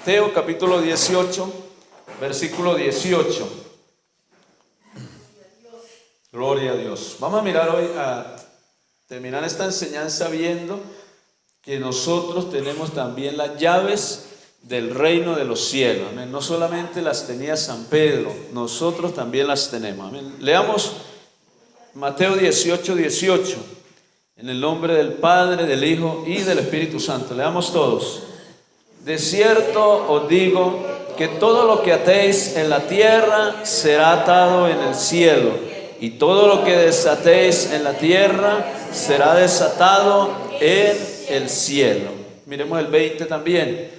Mateo capítulo 18, versículo 18. Gloria a Dios. Vamos a mirar hoy, a terminar esta enseñanza viendo que nosotros tenemos también las llaves del reino de los cielos. Amén. No solamente las tenía San Pedro, nosotros también las tenemos. Amén. Leamos Mateo 18, 18. En el nombre del Padre, del Hijo y del Espíritu Santo. Leamos todos. De cierto os digo que todo lo que atéis en la tierra será atado en el cielo, y todo lo que desatéis en la tierra será desatado en el cielo. Miremos el 20 también.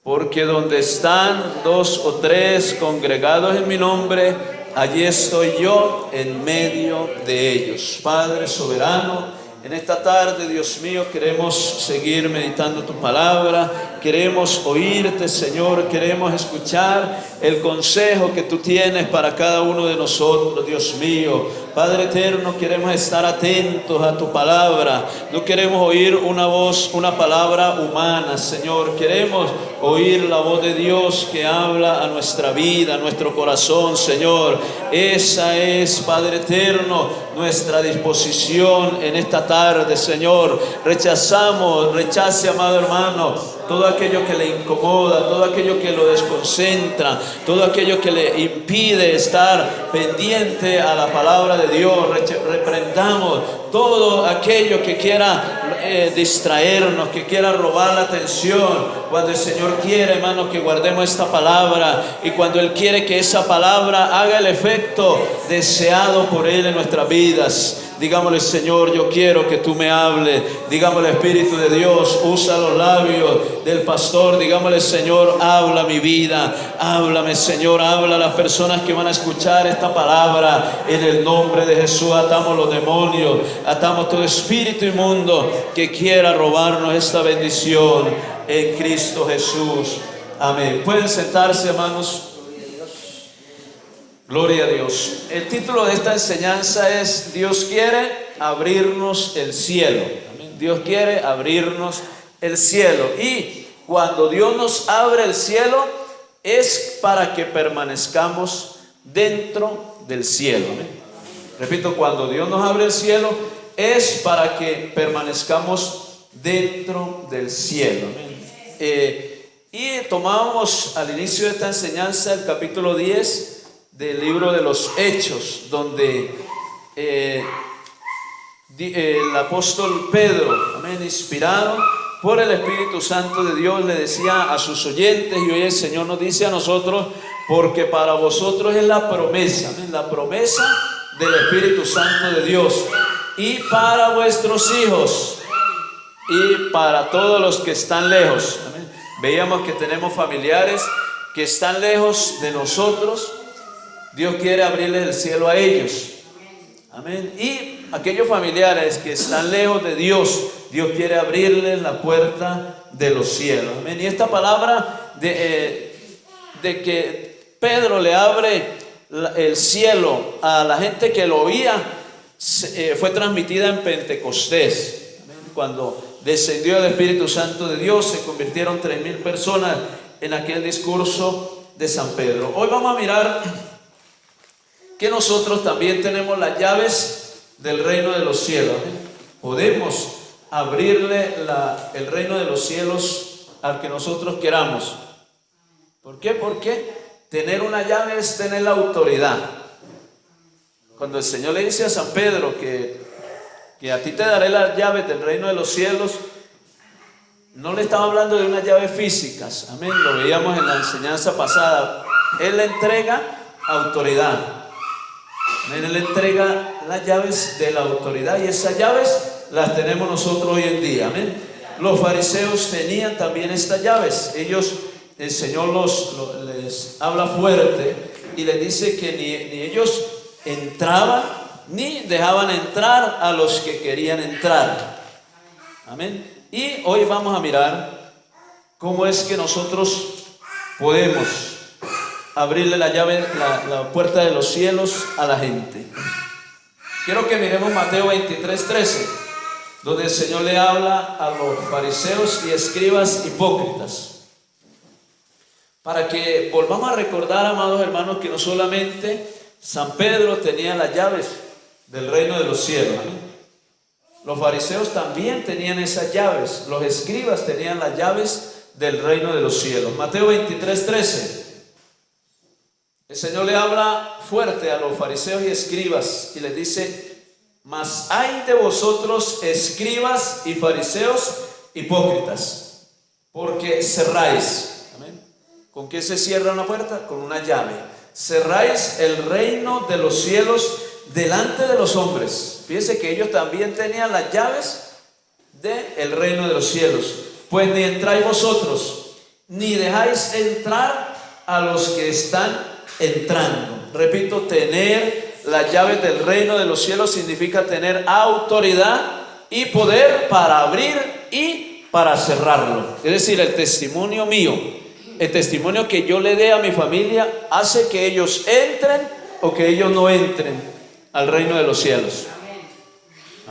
Porque donde están 2 o 3 congregados en mi nombre, allí estoy yo en medio de ellos. Padre soberano, en esta tarde, Dios mío, queremos seguir meditando tu palabra, queremos oírte, Señor, queremos escuchar el consejo que tú tienes para cada uno de nosotros, Dios mío. Padre eterno, queremos estar atentos a tu palabra, no queremos oír una voz, una palabra humana, Señor, queremos oír la voz de Dios que habla a nuestra vida, a nuestro corazón, Señor. Esa es, Padre eterno, nuestra disposición en esta tarde, Señor. Rechace, amado hermano, todo aquello que le incomoda, todo aquello que lo desconcentra, todo aquello que le impide estar pendiente a la palabra de Dios. Reprendamos todo aquello que quiera distraernos, que quiera robar la atención, cuando el Señor quiere, hermano, que guardemos esta palabra, y cuando Él quiere que esa palabra haga el efecto deseado por Él en nuestras vidas. Digámosle: Señor, yo quiero que tú me hables. Digámosle: Espíritu de Dios, usa los labios del pastor. Digámosle: Señor, habla mi vida, háblame, Señor, habla a las personas que van a escuchar esta palabra. En el nombre de Jesús atamos los demonios, atamos todo espíritu inmundo que quiera robarnos esta bendición en Cristo Jesús. Amén. Pueden sentarse, hermanos. Gloria a Dios. El título de esta enseñanza es: Dios quiere abrirnos el cielo. Amén. Dios quiere abrirnos el cielo. Y cuando Dios nos abre el cielo, es para que permanezcamos dentro del cielo. Amén. Repito, cuando Dios nos abre el cielo, es para que permanezcamos dentro del cielo. Amén. Y tomamos al inicio de esta enseñanza el capítulo 10 del libro de los Hechos, donde el apóstol Pedro, amén, inspirado por el Espíritu Santo de Dios, le decía a sus oyentes, y hoy el Señor nos dice a nosotros: porque para vosotros es la promesa, amén, la promesa del Espíritu Santo de Dios, y para vuestros hijos, y para todos los que están lejos. Amén. Veíamos que tenemos familiares que están lejos de nosotros. Dios quiere abrirles el cielo a ellos. Amén. Y aquellos familiares que están lejos de Dios, Dios quiere abrirles la puerta de los cielos. Amén. Y esta palabra de que Pedro le abre el cielo a la gente que lo oía, fue transmitida en Pentecostés. Amén. Cuando descendió el Espíritu Santo de Dios, se convirtieron 3,000 personas en aquel discurso de San Pedro. Hoy vamos a mirar que nosotros también tenemos las llaves del reino de los cielos. Podemos abrirle el reino de los cielos al que nosotros queramos. ¿Por qué? Porque tener una llave es tener la autoridad. Cuando el Señor le dice a San Pedro que a ti te daré las llaves del reino de los cielos, no le estaba hablando de unas llaves físicas. Amén. Lo veíamos en la enseñanza pasada. Él le entrega autoridad. Él le entrega las llaves de la autoridad, y esas llaves las tenemos nosotros hoy en día. Amén. Los fariseos tenían también estas llaves. Ellos, el Señor les habla fuerte y les dice que ni ellos entraban ni dejaban entrar a los que querían entrar. Amén. Y hoy vamos a mirar cómo es que nosotros podemos abrirle la llave, la puerta de los cielos a la gente. Quiero que miremos Mateo 23:13, donde el Señor le habla a los fariseos y escribas hipócritas. para que volvamos a recordar, amados hermanos, que no solamente San Pedro tenía las llaves del reino de los cielos. ¿Amén? Los fariseos también tenían esas llaves. Los escribas tenían las llaves del reino de los cielos. Mateo 23:13. El Señor le habla fuerte a los fariseos y escribas y les dice: mas hay de vosotros, escribas y fariseos, hipócritas, porque cerráis. ¿Amén? ¿Con qué se cierra una puerta? Con una llave. Cerráis el reino de los cielos delante de los hombres. Fíjense que ellos también tenían las llaves del reino de los cielos. Pues ni entráis vosotros, ni dejáis entrar a los que están entrando. Repito, tener las llaves del reino de los cielos significa tener autoridad y poder para abrir y para cerrarlo. Es decir, el testimonio mío, el testimonio que yo le dé a mi familia, hace que ellos entren o que ellos no entren al reino de los cielos.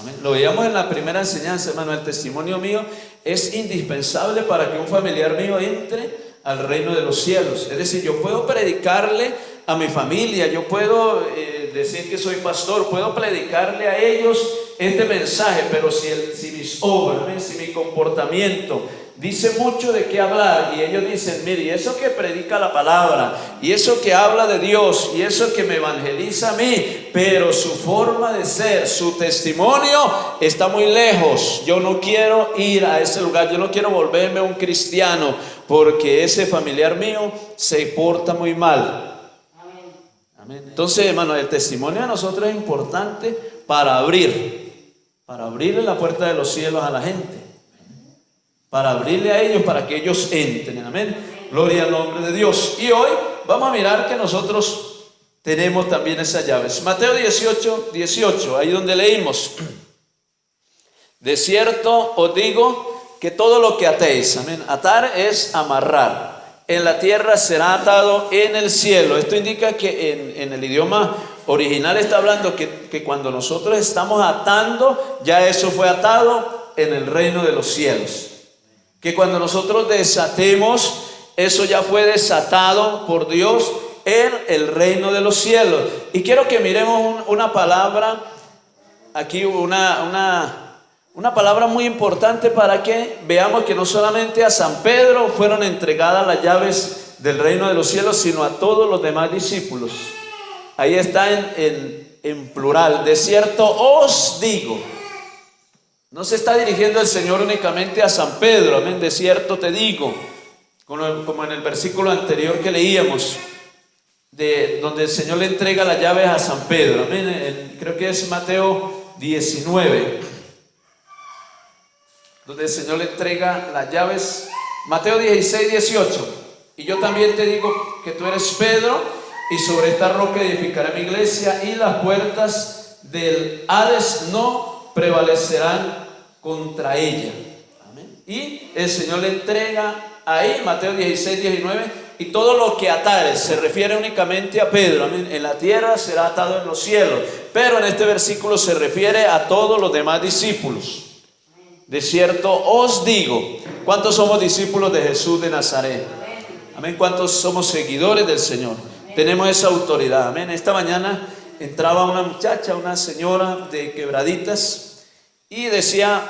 Amén. Lo veíamos en la primera enseñanza, hermano. El testimonio mío es indispensable para que un familiar mío entre al reino de los cielos. Es decir, yo puedo predicarle a mi familia, yo puedo decir que soy pastor, puedo predicarle a ellos este mensaje, pero si mis obras, si mi comportamiento dice mucho de qué hablar, y ellos dicen: mire, y eso que predica la palabra, y eso que habla de Dios, y eso que me evangeliza a mí, pero su forma de ser, su testimonio está muy lejos, yo no quiero ir a ese lugar, yo no quiero volverme un cristiano, porque ese familiar mío se porta muy mal. Amén. Entonces, hermano, el testimonio de nosotros es importante para abrirle la puerta de los cielos a la gente, para abrirle a ellos, para que ellos entren. Amén. Gloria al nombre de Dios. Y hoy vamos a mirar que nosotros tenemos también esas llaves. Mateo 18, ahí donde leímos: de cierto os digo que todo lo que atéis, amén. Atar es amarrar. En la tierra será atado en el cielo. Esto indica que en el idioma original está hablando que cuando nosotros estamos atando, ya eso fue atado en el reino de los cielos. Que cuando nosotros desatemos, eso ya fue desatado por Dios en el reino de los cielos. Y quiero que miremos una palabra aquí, una palabra muy importante para que veamos que no solamente a San Pedro fueron entregadas las llaves del reino de los cielos, sino a todos los demás discípulos. Ahí está en plural: de cierto os digo. No se está dirigiendo el Señor únicamente a San Pedro, amén. De cierto te digo, como en el versículo anterior que leíamos, donde el Señor le entrega las llaves a San Pedro, amén. Creo que es Mateo 19, donde el Señor le entrega las llaves. Mateo 16:18: y yo también te digo que tú eres Pedro, y sobre esta roca edificaré mi iglesia, y las puertas del Hades no prevalecerán contra ella. Amén. Y el Señor le entrega ahí, Mateo 16:19: y todo lo que atares, se refiere únicamente a Pedro, amén, en la tierra será atado en los cielos, pero en este versículo se refiere a todos los demás discípulos. De cierto os digo. ¿Cuántos somos discípulos de Jesús de Nazaret? Amén. ¿Cuántos somos seguidores del Señor? Tenemos esa autoridad. Amén. Esta mañana entraba una muchacha, una señora de Quebraditas, y decía,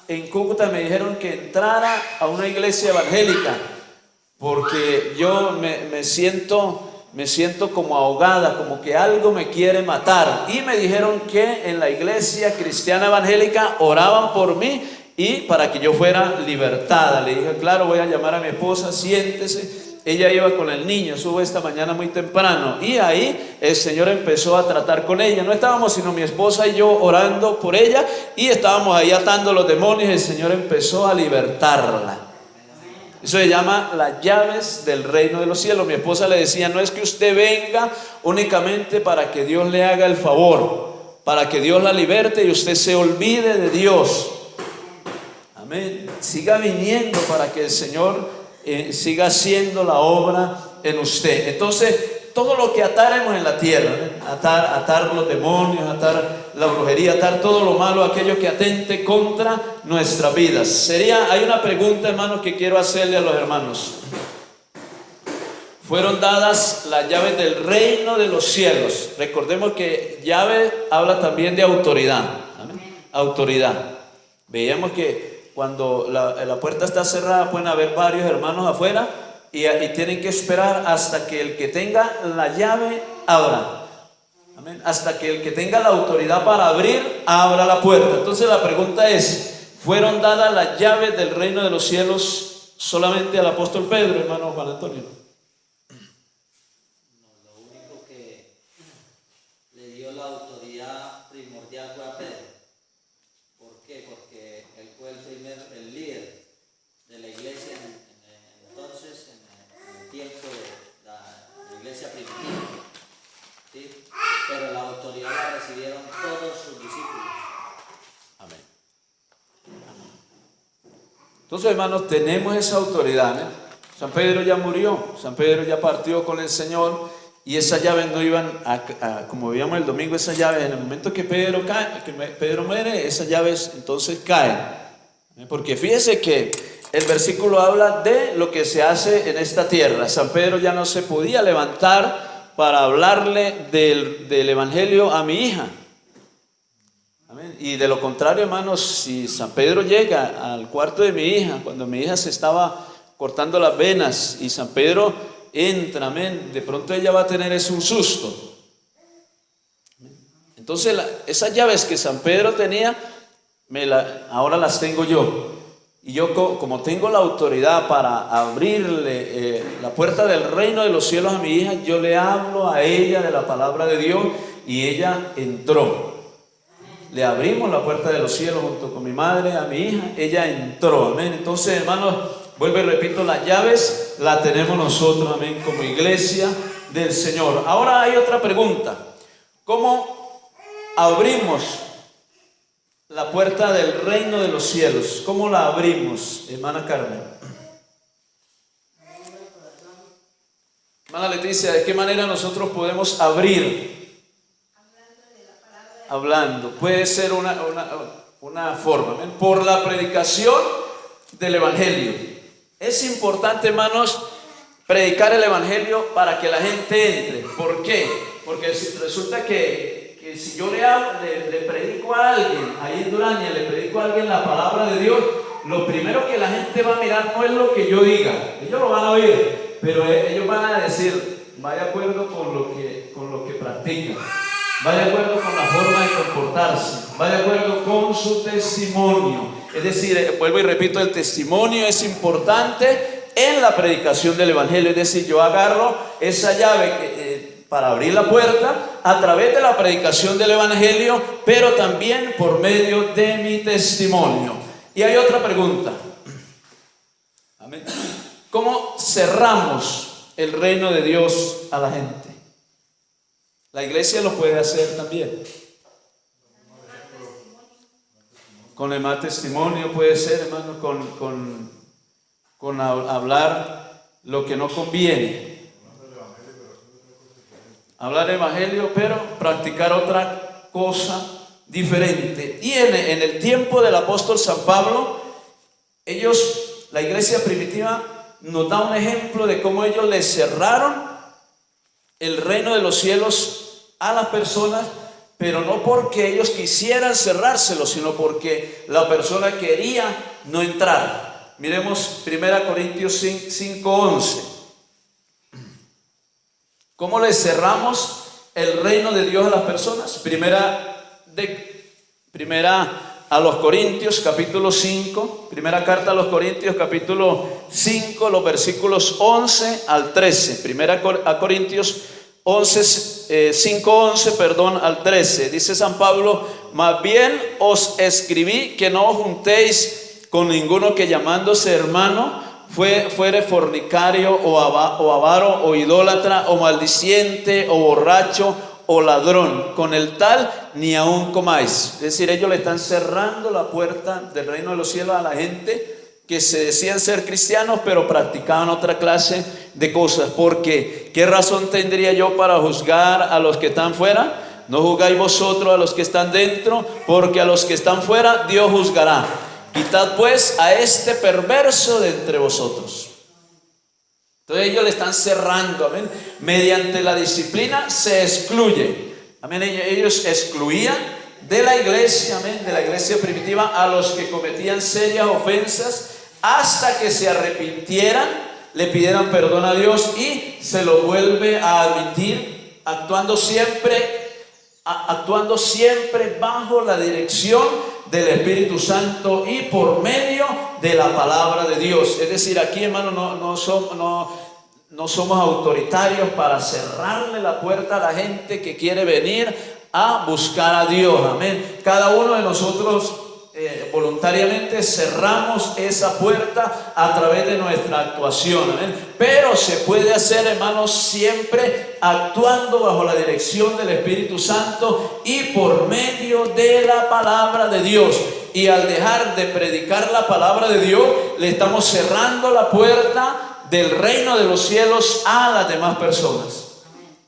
en Cúcuta me dijeron que entrara a una iglesia evangélica, porque yo me siento como ahogada, como que algo me quiere matar. Y me dijeron que en la iglesia cristiana evangélica oraban por mí y para que yo fuera libertada. Le dije: claro, voy a llamar a mi esposa, siéntese. Ella iba con el niño, subo esta mañana muy temprano, y ahí el Señor empezó a tratar con ella. No estábamos sino mi esposa y yo orando por ella, y estábamos ahí atando los demonios, y el Señor empezó a libertarla. Eso se llama las llaves del reino de los cielos. Mi esposa le decía: no es que usted venga únicamente para que Dios le haga el favor, para que Dios la liberte y usted se olvide de Dios. Amén. Siga viniendo para que el Señor siga haciendo la obra en usted. Entonces, todo lo que ataremos en la tierra, atar los demonios, atar la brujería, atar todo lo malo, aquello que atente contra nuestras vidas. Hay una pregunta, hermanos, que quiero hacerle a los hermanos. fueron dadas las llaves del reino de los cielos. Recordemos que llave habla también de autoridad. ¿Amén? Autoridad. Veíamos que cuando la puerta está cerrada pueden haber varios hermanos afuera y tienen que esperar hasta que el que tenga la llave abra. Amén. Hasta que el que tenga la autoridad para abrir, abra la puerta. Entonces la pregunta es, ¿fueron dadas las llaves del reino de los cielos solamente al apóstol Pedro, hermano Juan Antonio? La autoridad primordial fue a Pedro. ¿Por qué? Porque él fue el líder de la iglesia entonces, en el tiempo de la iglesia primitiva. ¿Sí? Pero la autoridad la recibieron todos sus discípulos. Amén. Entonces, hermanos, tenemos esa autoridad, ¿eh? San Pedro ya murió, San Pedro ya partió con el Señor. Y esas llaves no iban como veíamos el domingo, esas llaves, en el momento que Pedro muere, esas llaves entonces caen. Porque fíjese que el versículo habla de lo que se hace en esta tierra. San Pedro ya no se podía levantar para hablarle del evangelio a mi hija. Amén. Y de lo contrario, hermanos, si San Pedro llega al cuarto de mi hija, cuando mi hija se estaba cortando las venas y San Pedro entra, amén, de pronto ella va a tener un susto. Entonces esas llaves que San Pedro tenía, ahora las tengo yo. Y yo como tengo la autoridad para abrirle la puerta del reino de los cielos a mi hija, yo le hablo a ella de la palabra de Dios y ella entró. Le abrimos la puerta de los cielos junto con mi madre, a mi hija, ella entró, amén. Entonces, hermanos, vuelvo y repito, las llaves las tenemos nosotros, amén, como iglesia del Señor. Ahora hay otra pregunta. ¿Cómo abrimos la puerta del reino de los cielos? ¿Cómo la abrimos, hermana Carmen? Hermana Leticia, ¿de qué manera nosotros podemos abrir? Hablando. Puede ser una forma, amén, por la predicación del evangelio. Es importante, hermanos, predicar el evangelio para que la gente entre. ¿Por qué? Porque resulta que si yo le predico a alguien, ahí en Duraña, le predico a alguien la palabra de Dios, lo primero que la gente va a mirar no es lo que yo diga. Ellos lo van a oír, pero ellos van a decir, va de acuerdo con lo que practican, va de acuerdo con la forma de comportarse, va de acuerdo con su testimonio. Es decir, vuelvo y repito, el testimonio es importante en la predicación del evangelio. Es decir, yo agarro esa llave para abrir la puerta a través de la predicación del evangelio, pero también por medio de mi testimonio. Y hay otra pregunta. Amén. ¿Cómo cerramos el reino de Dios a la gente? La iglesia lo puede hacer también. Con el mal testimonio puede ser, hermano, con hablar lo que no conviene. Hablar evangelio, pero practicar otra cosa diferente. Y en el tiempo del apóstol San Pablo, la iglesia primitiva nos da un ejemplo de cómo ellos le cerraron el reino de los cielos a las personas, pero no porque ellos quisieran cerrárselo, sino porque la persona quería no entrar. Miremos 1 Corintios 5:11. ¿Cómo le cerramos el reino de Dios a las personas? Primera a los Corintios, capítulo 5. Primera carta a los Corintios, capítulo 5, los versículos 11 al 13. Primera a Corintios 5:11, al 13. Dice San Pablo: más bien os escribí que no os juntéis con ninguno que llamándose hermano fuere fornicario o avaro o idólatra o maldiciente o borracho o ladrón, con el tal ni aún comáis. Es decir, ellos le están cerrando la puerta del reino de los cielos a la gente que se decían ser cristianos, pero practicaban otra clase de cosas. Porque, ¿qué razón tendría yo para juzgar a los que están fuera? No juzgáis vosotros a los que están dentro, porque a los que están fuera Dios juzgará. Quitad pues a este perverso de entre vosotros. Entonces ellos le están cerrando, amén. Mediante la disciplina se excluye, amén. Ellos excluían de la iglesia, amén, de la iglesia primitiva a los que cometían serias ofensas hasta que se arrepintieran, le pidieran perdón a Dios y se lo vuelve a admitir, actuando siempre bajo la dirección del Espíritu Santo y por medio de la palabra de Dios. Es decir, aquí, hermano, no somos autoritarios para cerrarle la puerta a la gente que quiere venir a buscar a Dios, amén. Cada uno de nosotros voluntariamente cerramos esa puerta a través de nuestra actuación, amén. Pero se puede hacer, hermanos, siempre actuando bajo la dirección del Espíritu Santo y por medio de la palabra de Dios. Y al dejar de predicar la palabra de Dios, le estamos cerrando la puerta del reino de los cielos a las demás personas.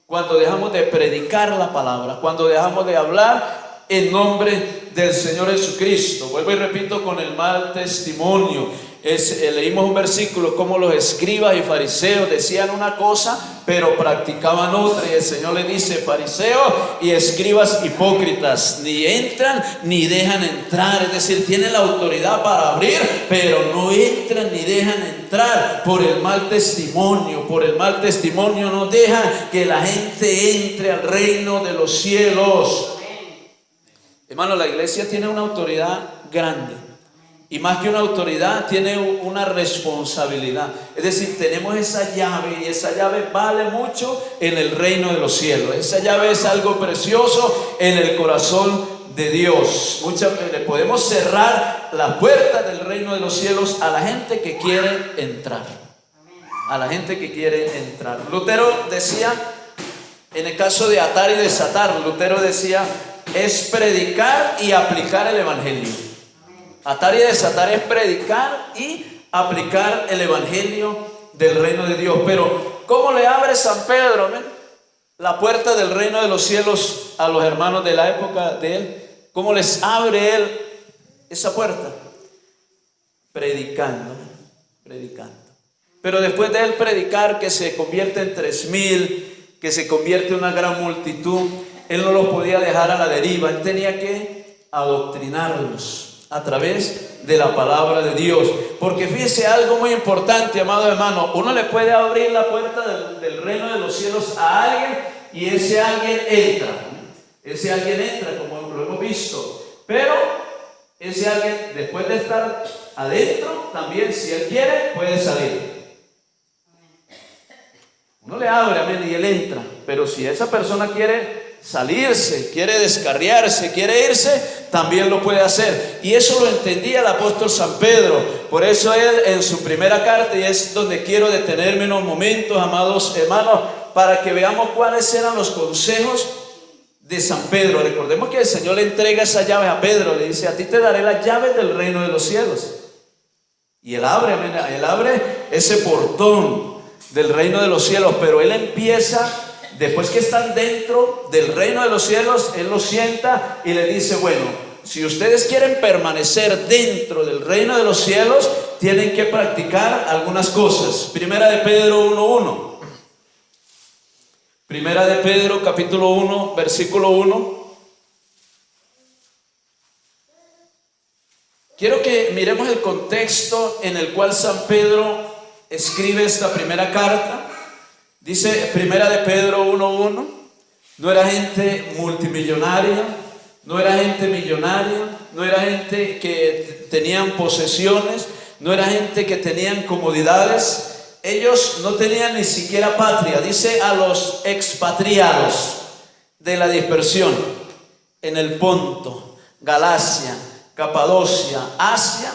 Cuando dejamos de predicar la palabra, cuando dejamos de hablar en nombre del Señor Jesucristo. Vuelvo y repito, con el mal testimonio. Leímos un versículo como los escribas y fariseos decían una cosa pero practicaban otra, y el Señor le dice: fariseos y escribas hipócritas, ni entran ni dejan entrar. Es decir, tienen la autoridad para abrir, pero no entran ni dejan entrar por el mal testimonio. Por el mal testimonio no dejan que la gente entre al reino de los cielos. Hermano, la iglesia tiene una autoridad grande, y más que una autoridad, tiene una responsabilidad. Es decir, tenemos esa llave, y esa llave vale mucho en el reino de los cielos. Esa llave es algo precioso en el corazón de Dios. Le podemos cerrar la puerta del reino de los cielos a la gente que quiere entrar. A la gente que quiere entrar. Lutero decía, en el caso de atar y desatar, Lutero decía: es predicar y aplicar el evangelio. Atar y desatar es predicar y aplicar el evangelio del reino de Dios. Pero ¿cómo le abre San Pedro, amén, la puerta del reino de los cielos a los hermanos de la época de él? ¿Cómo les abre él esa puerta? Predicando. Pero después de él predicar, que se convierte en 3,000, que se convierte en una gran multitud, él no los podía dejar a la deriva. Él tenía que adoctrinarlos a través de la palabra de Dios. Porque fíjese algo muy importante, amado hermano: uno le puede abrir la puerta del reino de los cielos a alguien, y ese alguien entra. Ese alguien entra, como lo hemos visto. Pero ese alguien, después de estar adentro, también, si él quiere, puede salir. Uno le abre, amén, y él entra. Pero si esa persona quiere salirse, quiere descarriarse, quiere irse, también lo puede hacer. Y eso lo entendía el apóstol San Pedro. Por eso él, en su primera carta, y es donde quiero detenerme unos momentos, amados hermanos, para que veamos cuáles eran los consejos de San Pedro. Recordemos que el Señor le entrega esas llaves a Pedro, le dice: a ti te daré las llaves del reino de los cielos. Y él abre, amén, él abre ese portón del reino de los cielos. Pero él empieza, después que están dentro del reino de los cielos, él los sienta y le dice: bueno, si ustedes quieren permanecer dentro del reino de los cielos, tienen que practicar algunas cosas. Primera de Pedro 1:1. Primera de Pedro capítulo 1, versículo 1. Quiero que miremos el contexto en el cual San Pedro escribe esta primera carta. Dice Primera de Pedro 1:1. No era gente multimillonaria, no era gente millonaria, no era gente que tenían posesiones, no era gente que tenían comodidades. Ellos no tenían ni siquiera patria. Dice: a los expatriados de la dispersión en el Ponto, Galacia, Capadocia, Asia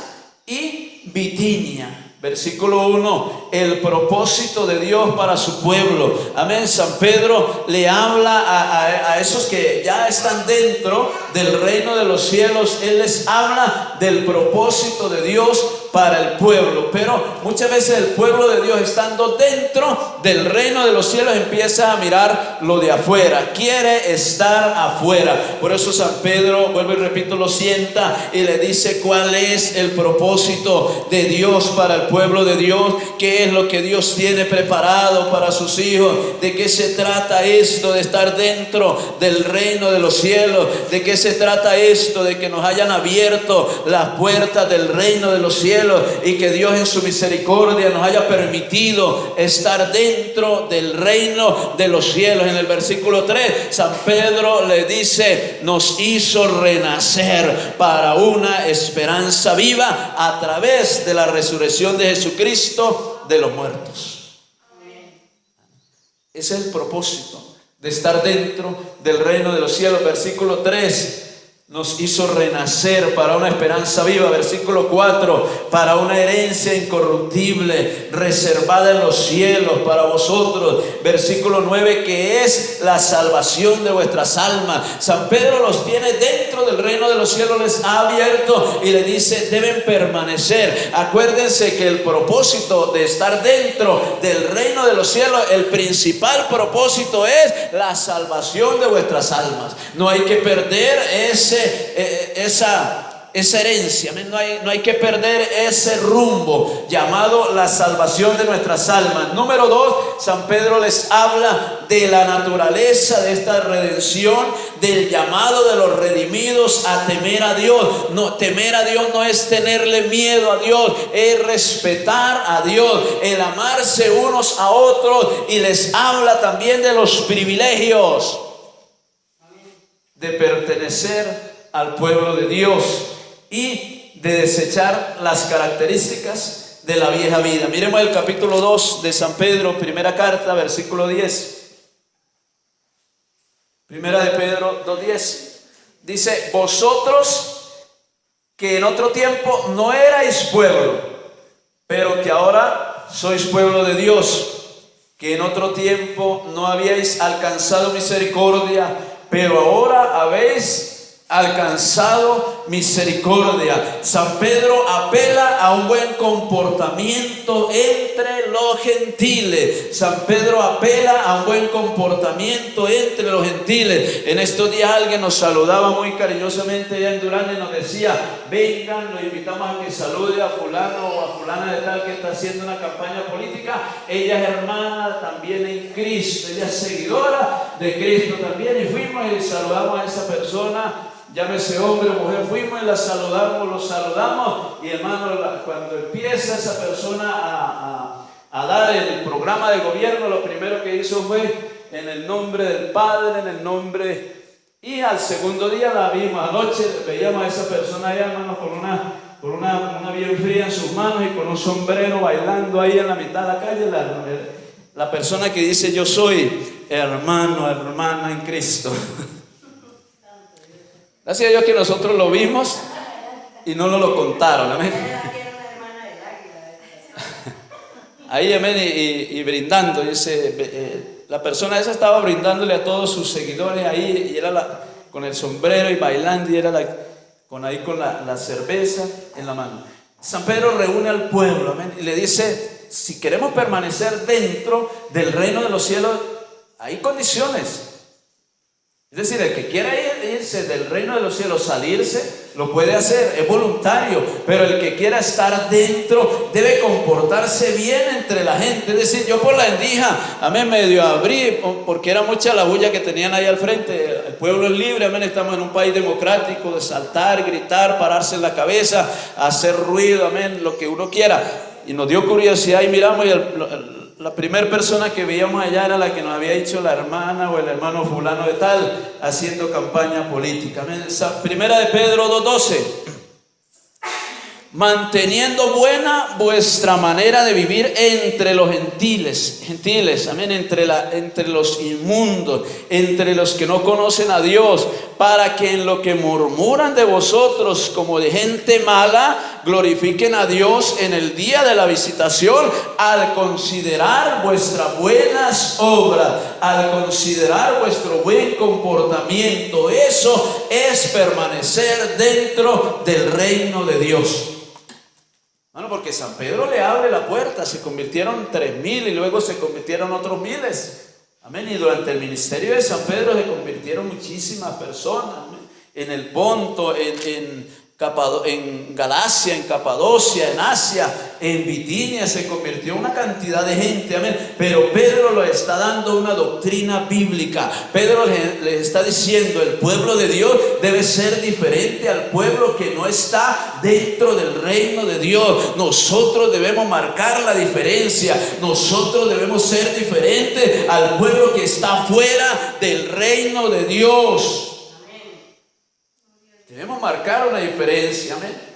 y Bitinia. Versículo 1, el propósito de Dios para su pueblo. Amén. San Pedro le habla a esos que ya están dentro del reino de los cielos. Él les habla del propósito de Dios para el pueblo. Pero muchas veces el pueblo de Dios, estando dentro del reino de los cielos, empieza a mirar lo de afuera, quiere estar afuera. Por eso San Pedro, vuelvo y repito, lo sienta y le dice cuál es el propósito de Dios para el pueblo de Dios, qué es lo que Dios tiene preparado para sus hijos, de qué se trata esto de estar dentro del reino de los cielos, de qué se trata esto de que nos hayan abierto las puertas del reino de los cielos y que Dios en su misericordia nos haya permitido estar dentro del reino de los cielos. En el versículo 3, San Pedro le dice: nos hizo renacer para una esperanza viva a través de la resurrección de Jesucristo de los muertos. Ese es el propósito de estar dentro del reino de los cielos. Versículo 3, nos hizo renacer para una esperanza viva. Versículo 4, para una herencia incorruptible, reservada en los cielos para vosotros. Versículo 9, que es la salvación de vuestras almas. San Pedro los tiene dentro del reino de los cielos, les ha abierto y le dice: deben permanecer. Acuérdense que el propósito de estar dentro del reino de los cielos, el principal propósito es la salvación de vuestras almas. No hay que perder esa herencia, no hay que perder ese rumbo llamado la salvación de nuestras almas. Número 2, San Pedro les habla de la naturaleza de esta redención, del llamado de los redimidos a temer a Dios. No, temer a Dios no es tenerle miedo a Dios, es respetar a Dios, el amarse unos a otros, y les habla también de los privilegios de pertenecer al pueblo de Dios y de desechar las características de la vieja vida. Miremos el capítulo 2 de San Pedro, primera carta, versículo 10. Primera de Pedro 2:10. Dice: vosotros que en otro tiempo no erais pueblo, pero que ahora sois pueblo de Dios, que en otro tiempo no habíais alcanzado misericordia, pero ahora habéis alcanzado misericordia. San Pedro apela a un buen comportamiento entre los gentiles. San Pedro apela a un buen comportamiento entre los gentiles. En estos días alguien nos saludaba muy cariñosamente allá en Durán y nos decía: vengan, los invitamos a que salude a fulano o a fulana de tal que está haciendo una campaña política. Ella es hermana también en Cristo, ella es seguidora de Cristo también. Y fuimos y saludamos a esa persona, llámese hombre o mujer, fuimos y la saludamos, los saludamos. Y hermano, cuando empieza esa persona a dar el programa de gobierno, lo primero que hizo fue: en el nombre del Padre, en el nombre... Y al segundo día la vimos, anoche veíamos a esa persona ahí, hermano, con una bien fría en sus manos y con un sombrero bailando ahí en la mitad de la calle. La persona que dice: yo soy hermano, hermana en Cristo. Gracias a Dios que nosotros lo vimos y no nos lo contaron, amén. Ahí, amén, y brindando. La persona esa estaba brindándole a todos sus seguidores ahí, y era con el sombrero y bailando, y era con la cerveza en la mano. San Pedro reúne al pueblo, amén, y le dice: si queremos permanecer dentro del reino de los cielos, hay condiciones. Es decir, el que quiera irse del reino de los cielos, salirse, lo puede hacer, es voluntario. Pero el que quiera estar dentro debe comportarse bien entre la gente. Es decir, yo por la endija, amén, medio abrí, porque era mucha la bulla que tenían ahí al frente. El pueblo es libre, amén, estamos en un país democrático, de saltar, gritar, pararse en la cabeza, hacer ruido, amén, lo que uno quiera. Y nos dio curiosidad y miramos, y la primera persona que veíamos allá era la que nos había dicho la hermana o el hermano fulano de tal, haciendo campaña política. Primera de Pedro 2:12. Manteniendo buena vuestra manera de vivir entre los gentiles, amén, entre los inmundos, entre los que no conocen a Dios, para que en lo que murmuran de vosotros como de gente mala, glorifiquen a Dios en el día de la visitación, al considerar vuestras buenas obras, al considerar vuestro buen comportamiento. Eso es permanecer dentro del reino de Dios. Bueno, porque San Pedro le abre la puerta, se convirtieron 3.000 y luego se convirtieron otros miles. Amén. Y durante el ministerio de San Pedro se convirtieron muchísimas personas. Amén. En el Ponto, en Galacia, en Capadocia, en Asia, en Bitinia se convirtió una cantidad de gente, amén. Pero Pedro le está dando una doctrina bíblica. Pedro le está diciendo: el pueblo de Dios debe ser diferente al pueblo que no está dentro del reino de Dios. Nosotros debemos marcar la diferencia. Nosotros debemos ser diferentes al pueblo que está fuera del reino de Dios. Debemos marcar una diferencia, amén.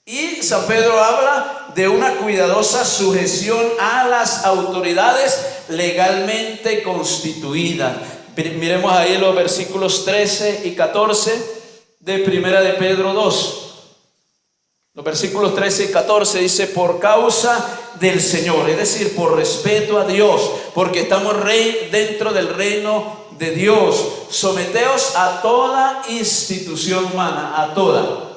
Y San Pedro habla de una cuidadosa sujeción a las autoridades legalmente constituidas. Miremos ahí los versículos 13 y 14 de Primera de Pedro 2. Los versículos 13 y 14 dice: por causa del Señor, es decir, por respeto a Dios, porque estamos dentro del reino de Dios, someteos a toda institución humana, a toda.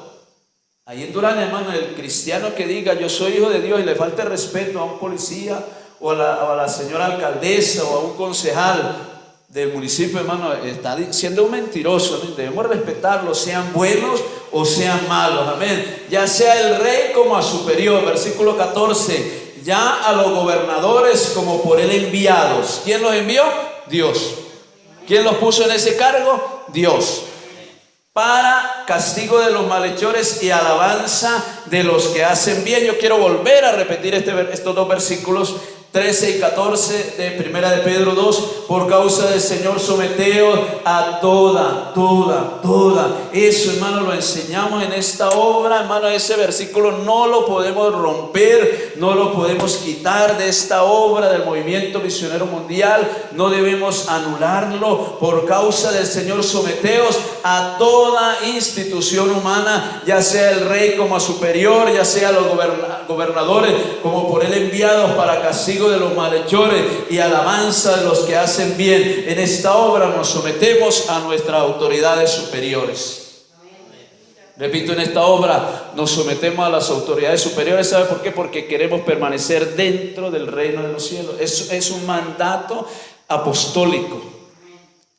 Ahí en Durán, hermano, el cristiano que diga yo soy hijo de Dios y le falte respeto a un policía o a la señora alcaldesa o a un concejal del municipio, hermano, está siendo un mentiroso. Amén. Debemos respetarlos, sean buenos o sean malos, amén. Ya sea el rey como a superior. Versículo 14: ya a los gobernadores como por él enviados. ¿Quién los envió? Dios. ¿Quién los puso en ese cargo? Dios. Para castigo de los malhechores y alabanza de los que hacen bien. Yo quiero volver a repetir estos dos versículos 13 y 14 de Primera de Pedro 2. Por causa del Señor, someteos a toda. Eso, hermano, lo enseñamos en esta obra, hermano. Ese versículo no lo podemos romper, no lo podemos quitar de esta obra del movimiento misionero mundial. No debemos anularlo. Por causa del Señor, someteos a toda institución humana, ya sea el rey como a superior, ya sea los gobernadores como por él enviados, para castigo de los malhechores y alabanza de los que hacen bien. En esta obra nos sometemos a nuestras autoridades superiores. Repito, en esta obra nos sometemos a las autoridades superiores. ¿Sabe por qué? Porque queremos permanecer dentro del reino de los cielos. Es un mandato apostólico.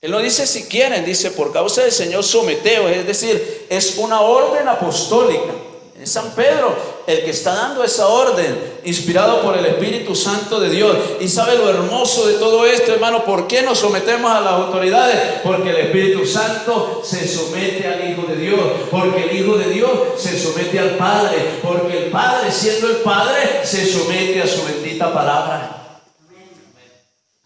Él no dice si quieren, dice por causa del Señor someteos, es decir, es una orden apostólica. Es San Pedro el que está dando esa orden, inspirado por el Espíritu Santo de Dios. Y sabe lo hermoso de todo esto, hermano. ¿Por qué nos sometemos a las autoridades? Porque el Espíritu Santo se somete al Hijo de Dios, porque el Hijo de Dios se somete al Padre, porque el Padre, siendo el Padre, se somete a su bendita palabra.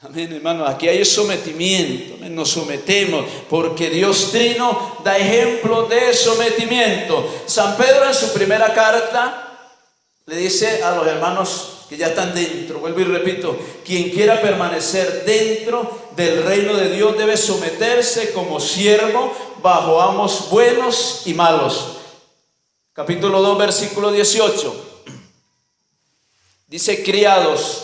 Amén, hermano. Aquí hay sometimiento. Amén. Nos sometemos porque Dios Trino da ejemplo de sometimiento. San Pedro, en su primera carta, le dice a los hermanos que ya están dentro, vuelvo y repito: quien quiera permanecer dentro del reino de Dios debe someterse como siervo bajo amos buenos y malos. Capítulo 2, versículo 18. Dice: criados,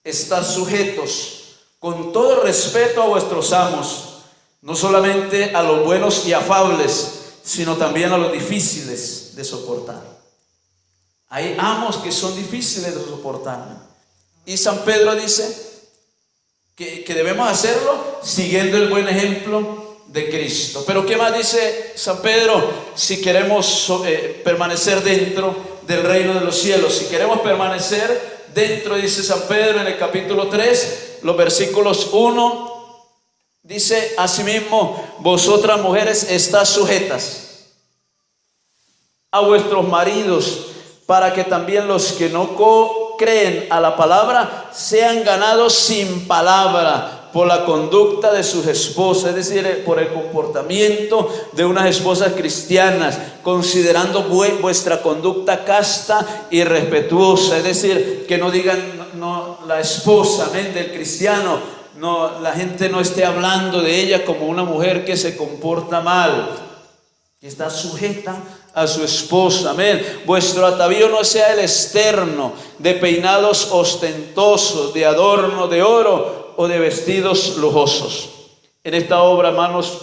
estad sujetos con todo respeto a vuestros amos, no solamente a los buenos y afables, sino también a los difíciles de soportar. Hay amos que son difíciles de soportar. Y San Pedro dice que debemos hacerlo siguiendo el buen ejemplo de Cristo. Pero ¿qué más dice San Pedro? Si queremos permanecer dentro del reino de los cielos, si queremos permanecer dentro, dice San Pedro en el capítulo 3, los versículos 1, dice: asimismo, vosotras mujeres estad sujetas a vuestros maridos, para que también los que no creen a la palabra sean ganados sin palabra por la conducta de sus esposas, es decir, por el comportamiento de unas esposas cristianas, considerando vuestra conducta casta y respetuosa. Es decir, que no digan no, la esposa, amén, del cristiano, no, la gente no esté hablando de ella como una mujer que se comporta mal, que está sujeta a su esposa, amén. Vuestro atavío no sea el externo, de peinados ostentosos, de adorno de oro o de vestidos lujosos. En esta obra, hermanos,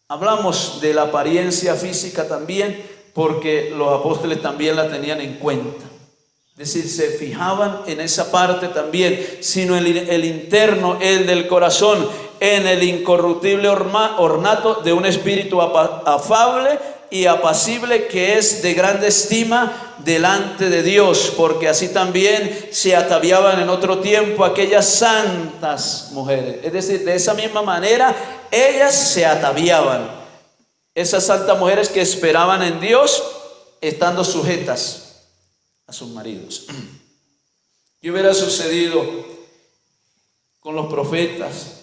hablamos de la apariencia física también, porque los apóstoles también la tenían en cuenta. Es decir, se fijaban en esa parte también, sino en el interno, el del corazón, en el incorruptible ornato de un espíritu afable y apacible, que es de grande estima delante de Dios, porque así también se ataviaban en otro tiempo aquellas santas mujeres. Es decir, de esa misma manera ellas se ataviaban, esas santas mujeres que esperaban en Dios, estando sujetas a sus maridos. ¿Qué hubiera sucedido con los profetas,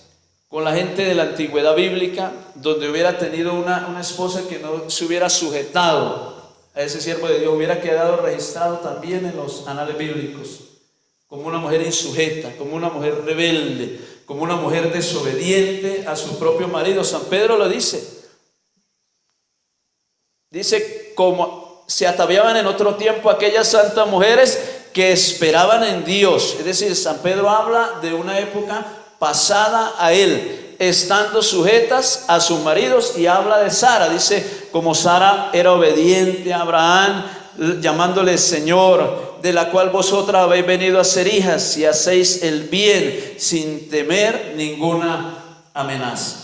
con la gente de la antigüedad bíblica, donde hubiera tenido una esposa que no se hubiera sujetado a ese siervo de Dios? Hubiera quedado registrado también en los anales bíblicos como una mujer insujeta, como una mujer rebelde, como una mujer desobediente a sus propios maridos. San Pedro lo dice, como se ataviaban en otro tiempo aquellas santas mujeres que esperaban en Dios. Es decir, San Pedro habla de una época pasada a él, estando sujetas a sus maridos, y habla de Sara. Dice, como Sara era obediente a Abraham, llamándole Señor, de la cual vosotras habéis venido a ser hijas, y hacéis el bien sin temer ninguna amenaza.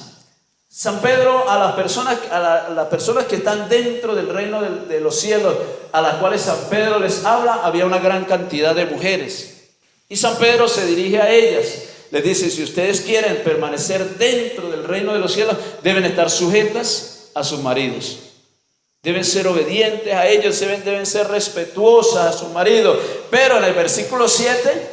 San Pedro, a las personas que están dentro del reino de los cielos, a las cuales San Pedro les habla, había una gran cantidad de mujeres. Y San Pedro se dirige a ellas, les dice: si ustedes quieren permanecer dentro del reino de los cielos, deben estar sujetas a sus maridos. Deben ser obedientes a ellos, deben ser respetuosas a su marido. Pero en el versículo 7,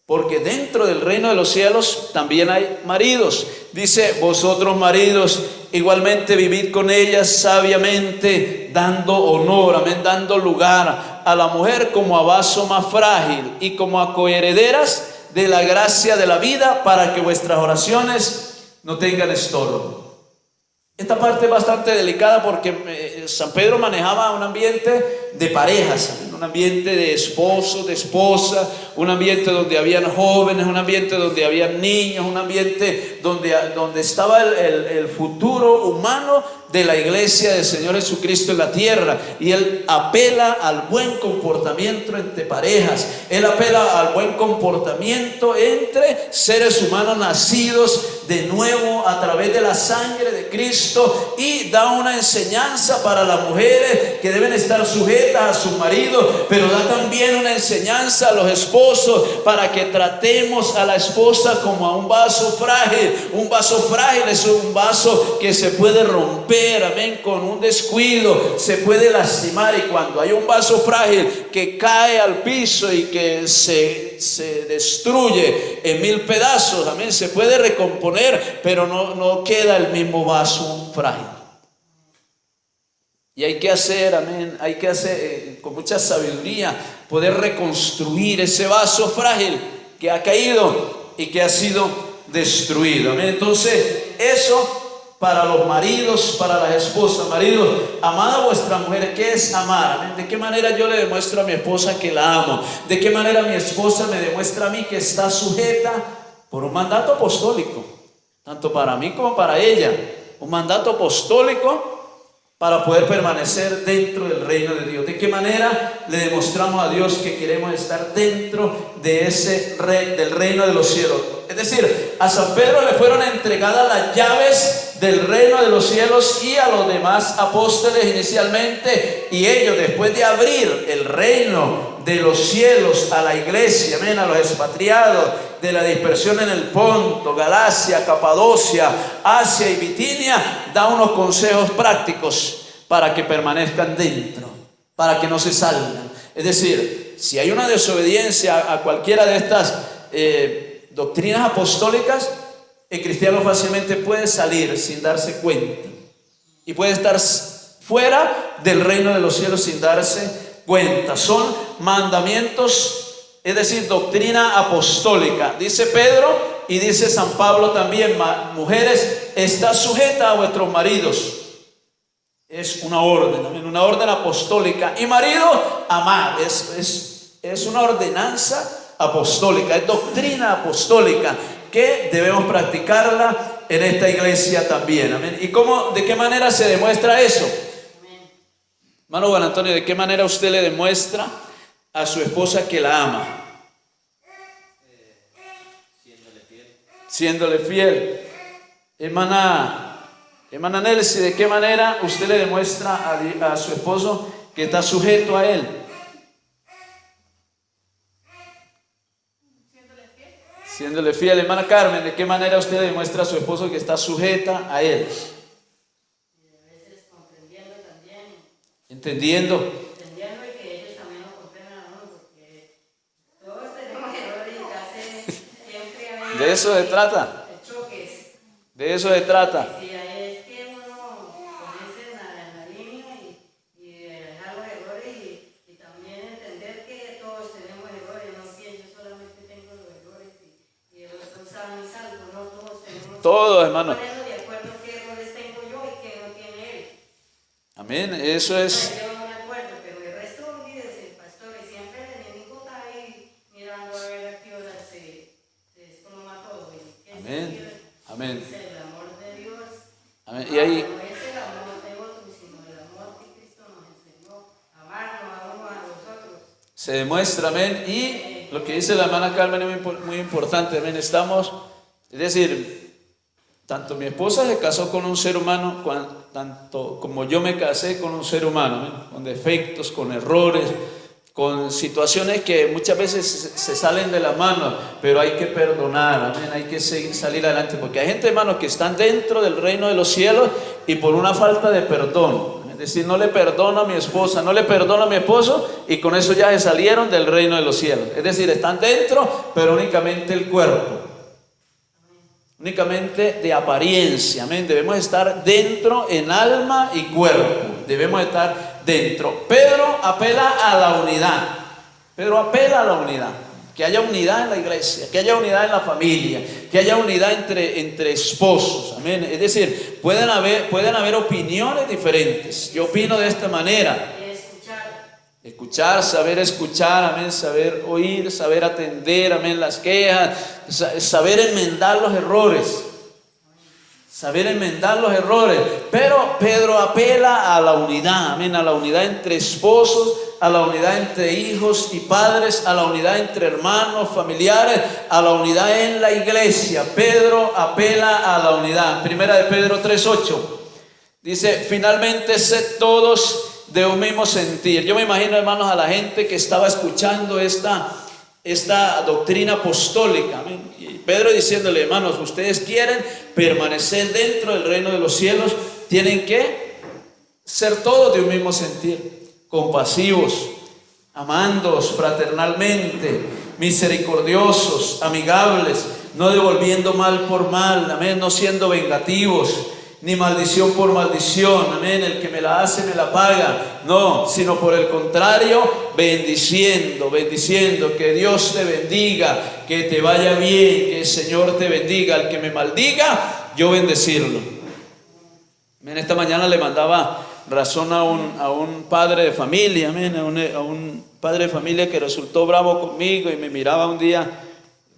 porque dentro del reino de los cielos también hay maridos. Dice: vosotros maridos igualmente vivid con ellas sabiamente, dando honor, amén, dando lugar a la mujer como a vaso más frágil y como a coherederas de la gracia de la vida, para que vuestras oraciones no tengan estorbo. Esta parte es bastante delicada porque San Pedro manejaba un ambiente de parejas, un ambiente de esposo, de esposa, un ambiente donde habían jóvenes, un ambiente donde habían niños, un ambiente donde estaba el futuro humano de la iglesia del Señor Jesucristo en la tierra. Y él apela al buen comportamiento entre parejas, él apela al buen comportamiento entre seres humanos nacidos de nuevo a través de la sangre de Cristo, y da una enseñanza para las mujeres que deben estar sujetas a su marido, pero da también una enseñanza a los esposos para que tratemos a la esposa como a un vaso frágil. Un vaso frágil es un vaso que se puede romper, amén, con un descuido, se puede lastimar, y cuando hay un vaso frágil que cae al piso y que se destruye en 1000 pedazos, amén, se puede recomponer, pero no queda el mismo vaso frágil. Y hay que hacer, amén, hay que hacer con mucha sabiduría, poder reconstruir ese vaso frágil que ha caído y que ha sido destruido, amén. Entonces, eso para los maridos, para las esposas. Maridos, amad a vuestra mujer. ¿Qué es amar? Amén. ¿De qué manera yo le demuestro a mi esposa que la amo? ¿De qué manera mi esposa me demuestra a mí que está sujeta? Por un mandato apostólico, tanto para mí como para ella. Un mandato apostólico para poder permanecer dentro del reino de Dios. ¿De qué manera le demostramos a Dios que queremos estar dentro de del reino de los cielos? Es decir, a San Pedro le fueron entregadas las llaves del reino de los cielos y a los demás apóstoles inicialmente, y ellos, después de abrir el reino de los cielos a la iglesia, amén, a los expatriados de la dispersión en el Ponto, Galacia, Capadocia, Asia y Bitinia, da unos consejos prácticos para que permanezcan dentro, para que no se salgan. Es decir, si hay una desobediencia a cualquiera de estas doctrinas apostólicas, el cristiano fácilmente puede salir sin darse cuenta, y puede estar fuera del reino de los cielos sin darse cuenta. Son mandamientos, es decir, doctrina apostólica. Dice Pedro y dice San Pablo también: mujeres, está sujeta a vuestros maridos. Es una orden apostólica. Y marido, amad. Es una ordenanza apostólica, es doctrina apostólica que debemos practicarla en esta iglesia también. Amén. ¿Y de qué manera se demuestra eso? Hermano Juan Antonio, ¿de qué manera usted le demuestra a su esposa que la ama? Siéndole fiel. Siéndole fiel. Hermana Nelcy, ¿de qué manera usted le demuestra a su esposo que está sujeto a él? Siéndole fiel. Hermana Carmen, ¿de qué manera usted le demuestra a su esposo que está sujeta a él? Y a veces comprendiendo también. Entendiendo. Entendiendo y que ellos también lo comprendan a uno, porque todos tenemos errores y casi siempre hay De eso se trata. choques. De eso se trata. Si es que uno comience en la línea y dejar los errores y también entender que todos tenemos errores, no que yo solamente tengo los errores y el otro sabe mis algo, no todos tenemos. Todos, hermano. Ponernos de acuerdo qué errores tengo yo y qué no tiene él. Amén. Eso es. Yo no me acuerdo, pero el resto olvídese, pastor, y siempre el enemigo está ahí mirando a ver a qué hora se desploma todo. Y que Amén. Amén. es el amor de Dios. Amén. Y ahí. No es el amor de otros, sino el amor que Cristo nos enseñó, amarnos a uno a los otros. Se demuestra, amén. Y lo que dice la hermana Carmen es muy importante, amén. Estamos, es decir, tanto mi esposa se casó con un ser humano, tanto como yo me casé con un ser humano, amén, con defectos, con errores, con situaciones que muchas veces se salen de la mano, pero hay que perdonar, amén, hay que salir adelante, porque hay gente, hermano, que están dentro del reino de los cielos y por una falta de perdón, es decir, no le perdono a mi esposa, no le perdono a mi esposo y con eso ya se salieron del reino de los cielos, es decir, están dentro, pero únicamente el cuerpo. Únicamente de apariencia, amén. Debemos estar dentro en alma y cuerpo. Debemos estar dentro. Pedro apela a la unidad. Pedro apela a la unidad. Que haya unidad en la iglesia, que haya unidad en la familia, que haya unidad entre esposos, amén. Es decir, pueden haber opiniones diferentes. Yo opino de esta manera. Y escuchar. Escuchar, saber escuchar, amén, saber oír, saber atender, amén, las quejas, saber enmendar los errores, pero Pedro apela a la unidad, amén, a la unidad entre esposos, a la unidad entre hijos y padres, a la unidad entre hermanos, familiares, a la unidad en la iglesia. Pedro apela a la unidad. Primera de Pedro 3:8 dice, finalmente sed todos de un mismo sentir. Yo me imagino, hermanos, a la gente que estaba escuchando esta doctrina apostólica, amén. Y Pedro diciéndole, hermanos, ustedes quieren permanecer dentro del reino de los cielos, tienen que ser todos de un mismo sentir, compasivos, amándoos fraternalmente, misericordiosos, amigables, no devolviendo mal por mal, amén, no siendo vengativos, ni maldición por maldición, amén, el que me la hace me la paga, no, sino por el contrario, bendiciendo, que Dios te bendiga, que te vaya bien, que el Señor te bendiga, al que me maldiga, yo bendecirlo. Amén. Esta mañana le mandaba razón a un padre de familia, amén, a un padre de familia que resultó bravo conmigo y me miraba un día